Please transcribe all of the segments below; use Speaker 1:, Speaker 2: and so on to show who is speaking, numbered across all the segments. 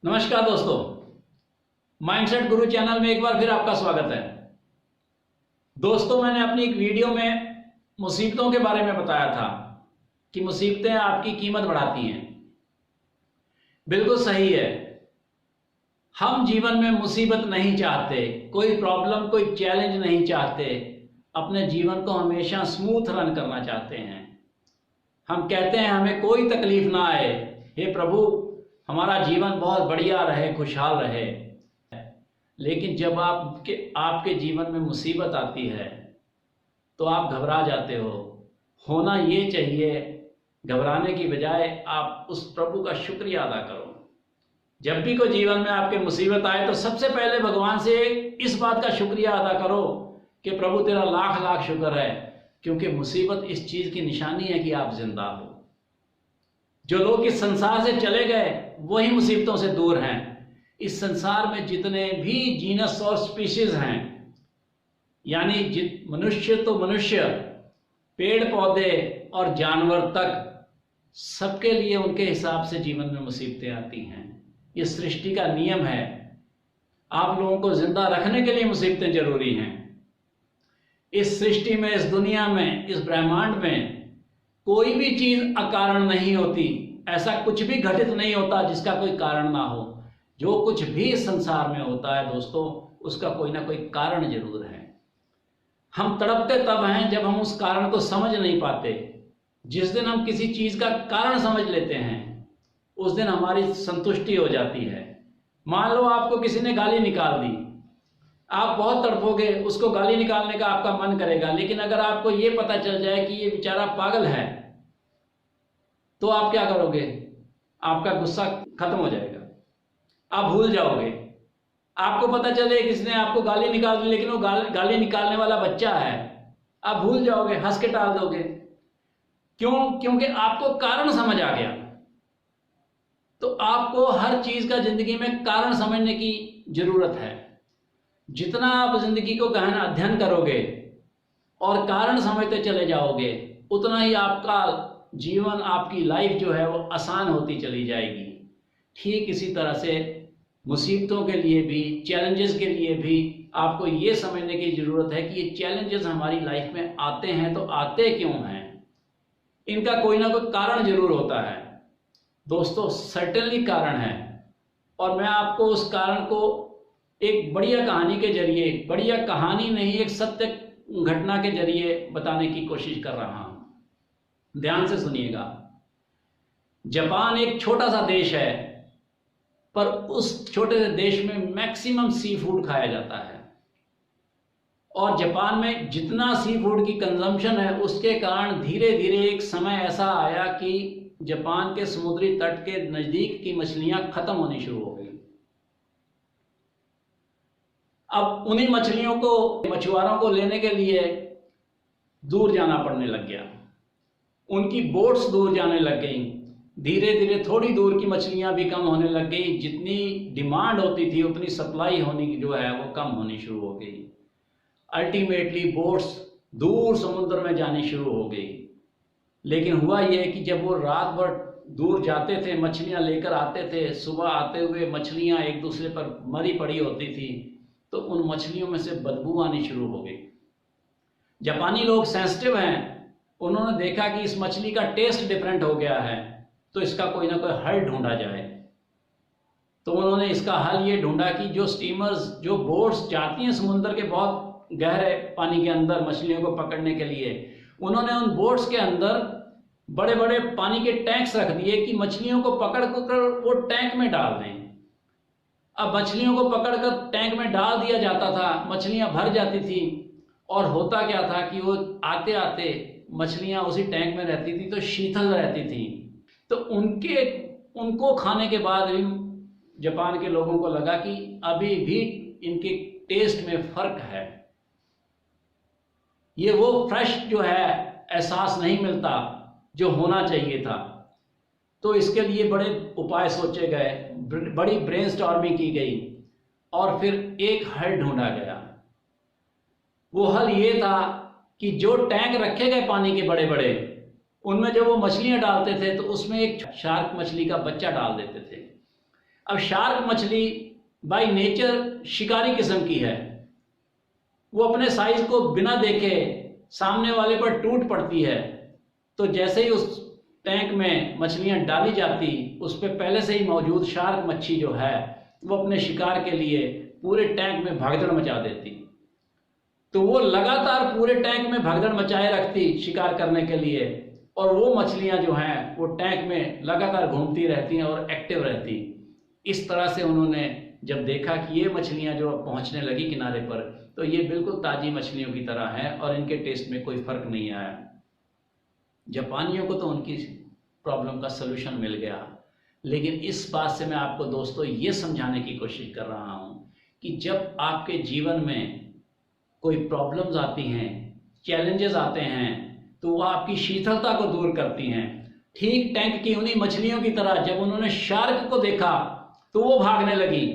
Speaker 1: नमस्कार दोस्तों, माइंडसेट गुरु चैनल में एक बार फिर आपका स्वागत है। दोस्तों, मैंने अपनी एक वीडियो में मुसीबतों के बारे में बताया था कि मुसीबतें आपकी कीमत बढ़ाती हैं। बिल्कुल सही है। हम जीवन में मुसीबत नहीं चाहते, कोई प्रॉब्लम, कोई चैलेंज नहीं चाहते। अपने जीवन को हमेशा स्मूथ रन करना चाहते हैं। हम कहते हैं हमें कोई तकलीफ ना आए, हे प्रभु हमारा जीवन बहुत बढ़िया रहे, खुशहाल रहे। लेकिन जब आपके जीवन में मुसीबत आती है तो आप घबरा जाते हो। होना ये चाहिए, घबराने की बजाय आप उस प्रभु का शुक्रिया अदा करो। जब भी कोई जीवन में आपके मुसीबत आए तो सबसे पहले भगवान से इस बात का शुक्रिया अदा करो कि प्रभु तेरा लाख लाख शुक्र है, क्योंकि मुसीबत इस चीज की निशानी है कि आप जिंदा हो। जो लोग इस संसार से चले गए वही मुसीबतों से दूर हैं। इस संसार में जितने भी जीनस और स्पीशीज हैं, यानी मनुष्य तो मनुष्य, पेड़ पौधे और जानवर तक, सबके लिए उनके हिसाब से जीवन में मुसीबतें आती हैं। ये सृष्टि का नियम है। आप लोगों को जिंदा रखने के लिए मुसीबतें जरूरी हैं। इस सृष्टि में, इस दुनिया में, इस ब्रह्मांड में कोई भी चीज अकारण नहीं होती। ऐसा कुछ भी घटित नहीं होता जिसका कोई कारण ना हो। जो कुछ भी संसार में होता है दोस्तों, उसका कोई ना कोई कारण जरूर है। हम तड़पते तब हैं जब हम उस कारण को समझ नहीं पाते। जिस दिन हम किसी चीज का कारण समझ लेते हैं उस दिन हमारी संतुष्टि हो जाती है। मान लो आपको किसी ने गाली निकाल दी, आप बहुत तड़पोगे, उसको गाली निकालने का आपका मन करेगा। लेकिन अगर आपको ये पता चल जाए कि ये बेचारा पागल है तो आप क्या करोगे? आपका गुस्सा खत्म हो जाएगा, आप भूल जाओगे। आपको पता चले किसने आपको गाली निकाल दी लेकिन वो गाली निकालने वाला बच्चा है, आप भूल जाओगे, हंस के टाल दोगे। क्यों? क्योंकि आपको कारण समझ आ गया। तो आपको हर चीज का जिंदगी में कारण समझने की जरूरत है। जितना आप जिंदगी को गहन अध्ययन करोगे और कारण समझते चले जाओगे, उतना ही आपका जीवन, आपकी लाइफ जो है वो आसान होती चली जाएगी। ठीक इसी तरह से मुसीबतों के लिए भी, चैलेंजेस के लिए भी आपको ये समझने की जरूरत है कि ये चैलेंजेस हमारी लाइफ में आते हैं तो आते क्यों हैं। इनका कोई ना कोई कारण जरूर होता है दोस्तों, सर्टेनली कारण है। और मैं आपको उस कारण को एक बढ़िया कहानी के जरिए, बढ़िया कहानी नहीं, एक सत्य घटना के जरिए बताने की कोशिश कर रहा हूं। ध्यान से सुनिएगा। जापान एक छोटा सा देश है, पर उस छोटे से देश में मैक्सिमम सी फूड खाया जाता है। और जापान में जितना सी फूड की कंजम्पशन है, उसके कारण धीरे धीरे एक समय ऐसा आया कि जापान के समुद्री तट के नजदीक की मछलियां खत्म होनी शुरू हो गई। अब उन्हीं मछलियों को, मछुआरों को लेने के लिए दूर जाना पड़ने लग गया। उनकी बोट्स दूर जाने लग गई। धीरे धीरे थोड़ी दूर की मछलियां भी कम होने लग गई। जितनी डिमांड होती थी उतनी सप्लाई होनी जो है वो कम होनी शुरू हो गई। अल्टीमेटली बोट्स दूर समुद्र में जानी शुरू हो गई। लेकिन हुआ यह कि जब वो रात भर दूर जाते थे, मछलियां लेकर आते थे, सुबह आते हुए मछलियां एक दूसरे पर मरी पड़ी होती थी, तो उन मछलियों में से बदबू आनी शुरू हो गई। जापानी लोग सेंसिटिव हैं। उन्होंने देखा कि इस मछली का टेस्ट डिफरेंट हो गया है, तो इसका कोई ना कोई हल ढूंढा जाए। तो उन्होंने इसका हल ये ढूंढा कि जो स्टीमर्स, जो बोट्स जाती हैं समुद्र के बहुत गहरे पानी के अंदर मछलियों को पकड़ने के लिए, उन्होंने उन बोट्स के अंदर बड़े बड़े पानी के टैंक्स रख दिए कि मछलियों को पकड़ कर वो टैंक में डाल दें। अब मछलियों को पकड़कर टैंक में डाल दिया जाता था, मछलियां भर जाती थी। और होता क्या था कि वो आते आते मछलियां उसी टैंक में रहती थी तो शीतल रहती थी। तो उनको खाने के बाद भी जापान के लोगों को लगा कि अभी भी इनके टेस्ट में फर्क है। ये वो फ्रेश जो है एहसास नहीं मिलता जो होना चाहिए था। तो इसके लिए बड़े उपाय सोचे गए, बड़ी ब्रेनस्टॉर्मिंग की गई और फिर एक हल ढूंढा गया। वो हल ये था कि जो टैंक रखे गए पानी के बड़े बड़े, उनमें जब वो मछलियां डालते थे तो उसमें एक शार्क मछली का बच्चा डाल देते थे। अब शार्क मछली बाय नेचर शिकारी किस्म की है, वो अपने साइज को बिना देखे सामने वाले पर टूट पड़ती है। तो जैसे ही उस टैंक में मछलियां डाली जाती, उस पर पहले से ही मौजूद शार्क मच्छी जो है वो अपने शिकार के लिए पूरे टैंक में भागदड़ मचा देती। तो वो लगातार पूरे टैंक में भागदड़ मचाए रखती शिकार करने के लिए, और वो मछलियां जो हैं वो टैंक में लगातार घूमती रहती हैं और एक्टिव रहती। इस तरह से उन्होंने जब देखा कि ये मछलियां जो पहुंचने लगी किनारे पर, तो ये बिल्कुल ताज़ी मछलियों की तरह हैं और इनके टेस्ट में कोई फर्क नहीं आया। जापानियों को तो उनकी प्रॉब्लम का सलूशन मिल गया। लेकिन इस बात से मैं आपको दोस्तों ये समझाने की कोशिश कर रहा हूँ कि जब आपके जीवन में कोई प्रॉब्लम्स आती हैं, चैलेंजेस आते हैं, तो वो आपकी शीतलता को दूर करती हैं। ठीक टैंक की उन्हीं मछलियों की तरह जब उन्होंने शार्क को देखा तो वो भागने लगी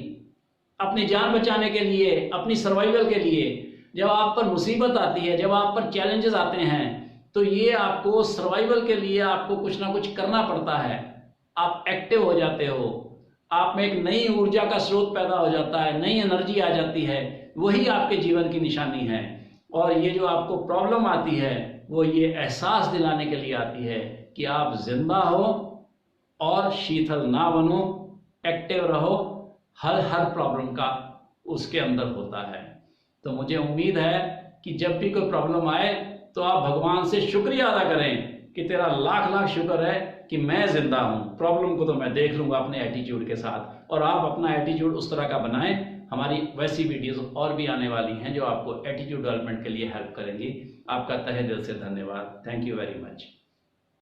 Speaker 1: अपनी जान बचाने के लिए, अपनी सर्वाइवल के लिए। जब आप पर मुसीबत आती है, जब आप पर चैलेंजेस आते हैं, तो ये आपको सर्वाइवल के लिए आपको कुछ ना कुछ करना पड़ता है। आप एक्टिव हो जाते हो, आप में एक नई ऊर्जा का स्रोत पैदा हो जाता है, नई एनर्जी आ जाती है। वही आपके जीवन की निशानी है। और ये जो आपको प्रॉब्लम आती है वो ये एहसास दिलाने के लिए आती है कि आप जिंदा हो और शीतल ना बनो, एक्टिव रहो। हर प्रॉब्लम का उसके अंदर होता है। तो मुझे उम्मीद है कि जब भी कोई प्रॉब्लम आए तो आप भगवान से शुक्रिया अदा करें कि तेरा लाख लाख शुक्र है कि मैं जिंदा हूँ, प्रॉब्लम को तो मैं देख लूँगा अपने एटीट्यूड के साथ। और आप अपना एटीट्यूड उस तरह का बनाएं। हमारी वैसी वीडियोस और भी आने वाली हैं जो आपको एटीट्यूड डेवलपमेंट के लिए हेल्प करेंगी। आपका तहे दिल से धन्यवाद। Thank you very much.